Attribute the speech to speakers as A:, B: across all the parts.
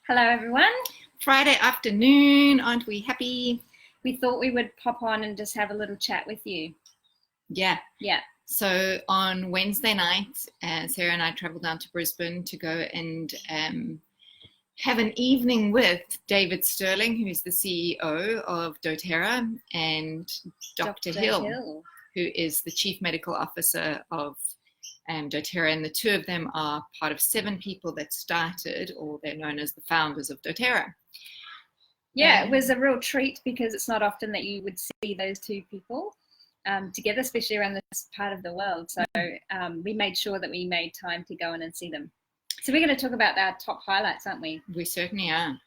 A: Hello, everyone.
B: Friday afternoon, aren't we happy?
A: We thought we would pop on and just have a little chat with you.
B: Yeah.
A: Yeah.
B: So on Wednesday night, Sarah and I traveled down to Brisbane to go and have an evening with David Stirling, who's the CEO of doTERRA, and Dr. Hill, who is the Chief Medical Officer of doTERRA, and the two of them are part of 7 people that started, or they're known as the founders of doTERRA.
A: Yeah, it was a real treat because it's not often that you would see those two people together, especially around this part of the world. So we made sure that we made time to go in and see them. So we're going to talk about our top highlights, aren't we?
B: We certainly are.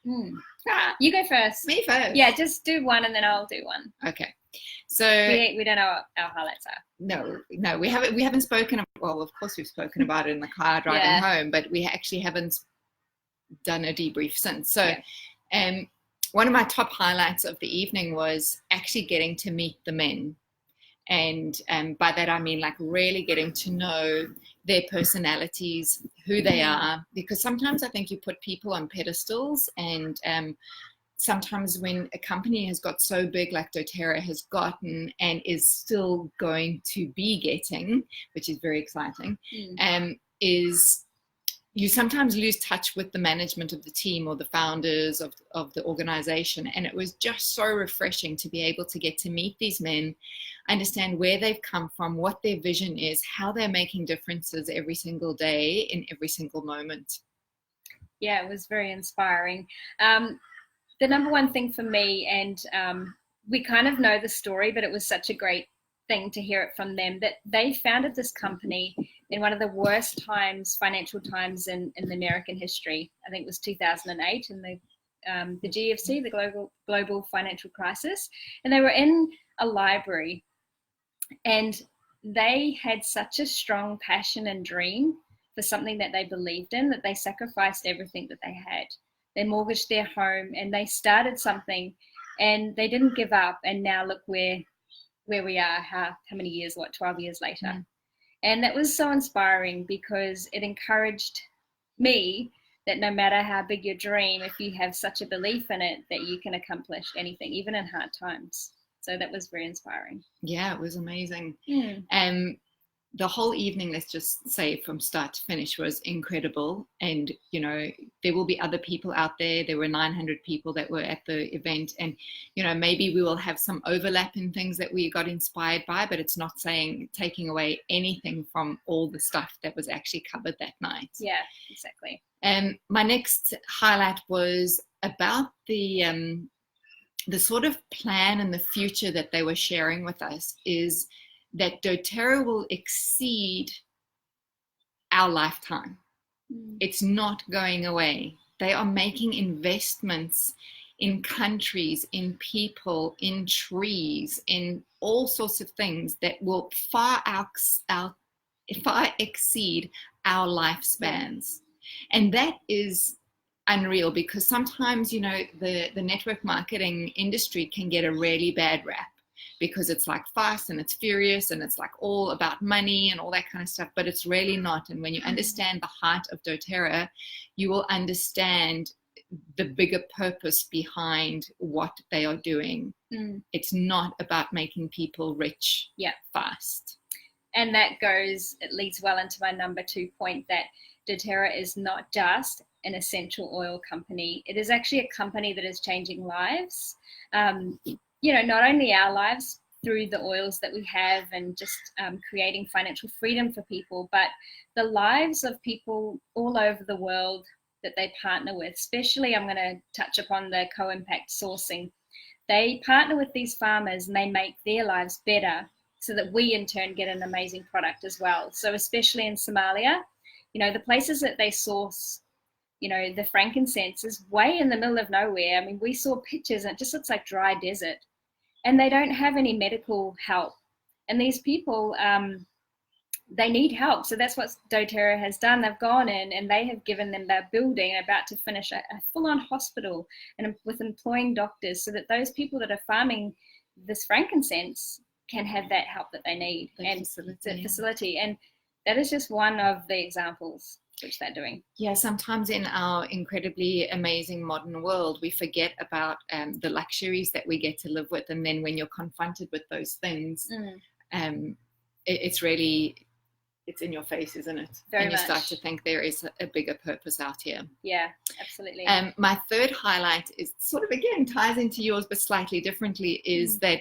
A: You go first.
B: Me first.
A: Yeah, just do one and then I'll do one.
B: Okay. So
A: we don't know what our highlights are.
B: No, we haven't spoken. Well, of course we've spoken about it in the car driving home, but we actually haven't done a debrief since. So, one of my top highlights of the evening was actually getting to meet the men, and by that I mean like really getting to know their personalities, who they are, because sometimes I think you put people on pedestals, and sometimes when a company has got so big like doTERRA has gotten and is still going to be getting, which is very exciting, is you sometimes lose touch with the management of the team or the founders of the organization. And it was just so refreshing to be able to get to meet these men, understand where they've come from, what their vision is, how they're making differences every single day in every single moment.
A: Yeah, it was very inspiring. The number one thing for me, and we kind of know the story, but it was such a great thing to hear it from them, that they founded this company in one of the worst times, financial times in the American history. I think it was 2008 in the GFC, the global financial crisis. And they were in a library, and they had such a strong passion and dream for something that they believed in, that they sacrificed everything that they had. They mortgaged their home and they started something, and they didn't give up. And now look where we are, how many years, 12 years later. And that was so inspiring because it encouraged me that no matter how big your dream, if you have such a belief in it, that you can accomplish anything, even in hard times. So that was very inspiring.
B: Yeah, it was amazing. The whole evening, let's just say from start to finish, was incredible. And, you know, there will be other people out there. There were 900 people that were at the event. And, you know, maybe we will have some overlap in things that we got inspired by, but it's not taking away anything from all the stuff that was actually covered that night.
A: Yeah, exactly.
B: My next highlight was about the sort of plan and the future that they were sharing with us is that doTERRA will exceed our lifetime. It's not going away. They are making investments in countries, in people, in trees, in all sorts of things that will far exceed our lifespans. And that is unreal, because sometimes, you know, the network marketing industry can get a really bad rap, because it's like fast and it's furious and it's like all about money and all that kind of stuff, but it's really not. And when you understand the heart of doTERRA, you will understand the bigger purpose behind what they are doing. It's not about making people rich fast.
A: And that it leads well into my number 2 point, that doTERRA is not just an essential oil company. It is actually a company that is changing lives. You know, not only our lives through the oils that we have and just creating financial freedom for people, but the lives of people all over the world that they partner with. Especially, I'm going to touch upon the co-impact sourcing. They partner with these farmers and they make their lives better so that we in turn get an amazing product as well. So especially in Somalia, you know, the places that they source, you know, the frankincense is way in the middle of nowhere. I mean, we saw pictures and it just looks like dry desert, and they don't have any medical help. And these people, they need help. So that's what doTERRA has done. They've gone in and they have given them their building, about to finish a full-on hospital, and with employing doctors, so that those people that are farming this frankincense can have that help that they need, the facility. And that is just one of the examples. which they're doing.
B: Yeah, sometimes in our incredibly amazing modern world, we forget about the luxuries that we get to live with. And then when you're confronted with those things, it's really, it's in your face, isn't it?
A: Very
B: and you
A: much.
B: Start to think there is a bigger purpose out here.
A: Yeah, absolutely.
B: My third highlight is sort of, again, ties into yours, but slightly differently, is that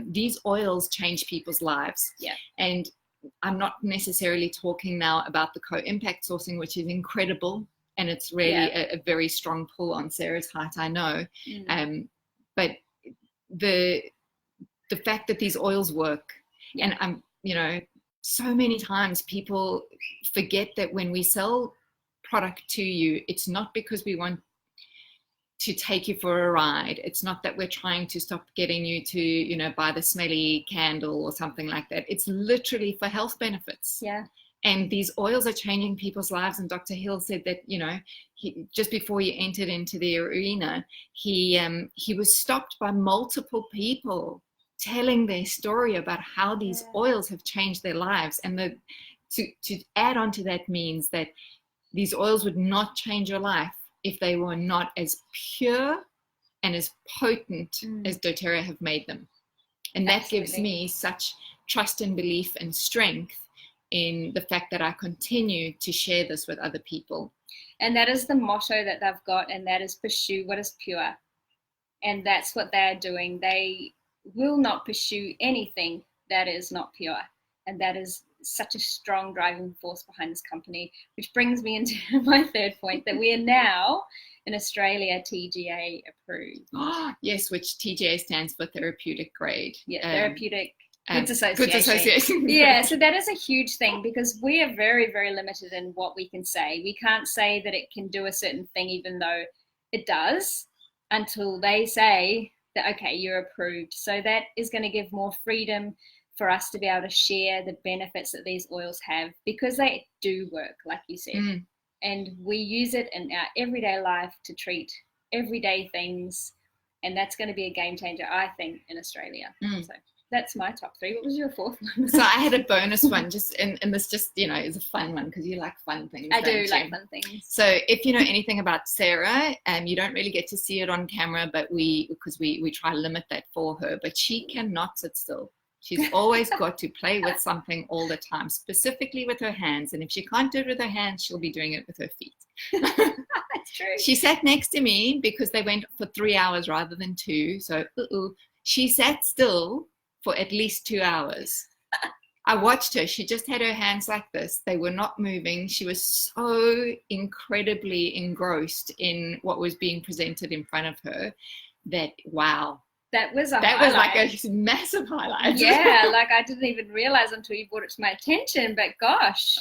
B: these oils change people's lives.
A: Yeah.
B: And I'm not necessarily talking now about the co-impact sourcing, which is incredible. And it's really a very strong pull on Sarah's heart, I know. But the fact that these oils work, and so many times people forget that when we sell product to you, it's not because we want to take you for a ride. It's not that we're trying to stop getting you to, buy the smelly candle or something like that. It's literally for health benefits.
A: Yeah.
B: And these oils are changing people's lives. And Dr. Hill said that, he, just before he entered into the arena, he was stopped by multiple people telling their story about how these oils have changed their lives. And to add on to that means that these oils would not change your life if they were not as pure and as potent as doTERRA have made them. And that gives me such trust and belief and strength in the fact that I continue to share this with other people.
A: And that is the motto that they've got, and that is pursue what is pure. And that's what they're doing. They will not pursue anything that is not pure. And that is such a strong driving force behind this company, which brings me into my third point, that we are now in Australia TGA approved.
B: Yes, which TGA stands for therapeutic grade.
A: Yeah, therapeutic goods association.
B: Goods association.
A: Yeah, so that is a huge thing, because we are very, very limited in what we can say. We can't say that it can do a certain thing, even though it does, until they say that, okay, you're approved. So that is going to give more freedom for us to be able to share the benefits that these oils have, because they do work, like you said. And we use it in our everyday life to treat everyday things. And that's going to be a game changer, I think, in Australia. So that's my top three. What was your fourth one?
B: So I had a bonus one, and this just, is a fun one, because you like fun things.
A: I do like fun things.
B: So if you know anything about Sarah, you don't really get to see it on camera, but because we try to limit that for her, but she cannot sit still. She's always got to play with something all the time, specifically with her hands. And if she can't do it with her hands, she'll be doing it with her feet.
A: That's true.
B: She sat next to me because they went for 3 hours rather than 2. So she sat still for at least 2 hours. I watched her. She just had her hands like this. They were not moving. She was so incredibly engrossed in what was being presented in front of her that, wow.
A: That was like
B: a massive highlight.
A: Yeah, like I didn't even realize until you brought it to my attention, but gosh.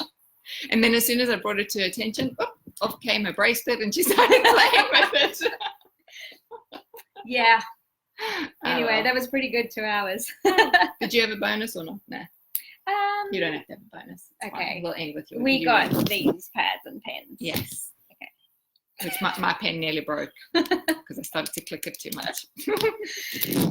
B: And then as soon as I brought it to her attention, off came her bracelet and she started playing with it.
A: Yeah. Anyway, that was pretty good, 2 hours.
B: Did you have a bonus or not? Nah. You don't have to have a bonus. It's
A: okay.
B: Fine. We'll end with your.
A: We got these pads and pens.
B: Yes. Which my pen nearly broke because I started to click it too much.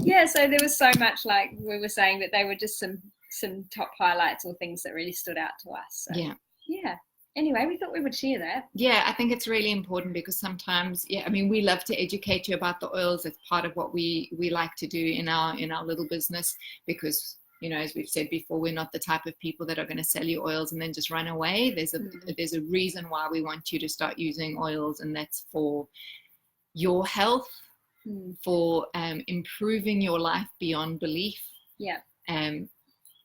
A: Yeah, so there was so much, like we were saying, that they were just some top highlights or things that really stood out to us. So, yeah. Anyway, we thought we would share that. Yeah,
B: I think it's really important because sometimes, we love to educate you about the oils. It's part of what we like to do in our little business, because as we've said before, we're not the type of people that are going to sell you oils and then just run away. There's a reason why we want you to start using oils, and that's for your health, for improving your life beyond belief.
A: Yeah.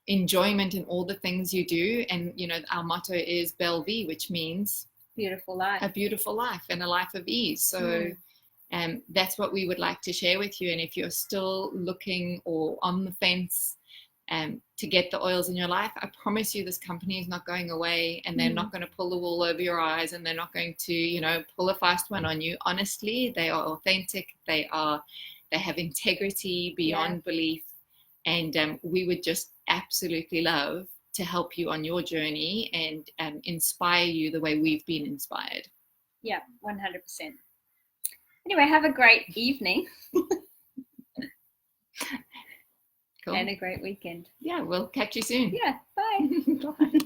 B: Enjoyment in all the things you do. And, our motto is Belle Vie, which means
A: beautiful life.
B: A beautiful life and a life of ease. So that's what we would like to share with you. And if you're still looking or on the fence to get the oils in your life, I promise you this company is not going away, and they're not going to pull the wool over your eyes, and they're not going to, pull a fast one on you. Honestly, they are authentic. They have integrity beyond belief. And we would just absolutely love to help you on your journey and inspire you the way we've been inspired. Yeah, 100%. Anyway, have a great evening. Cool. And a great weekend. Yeah, we'll catch you soon. Yeah, bye. Bye.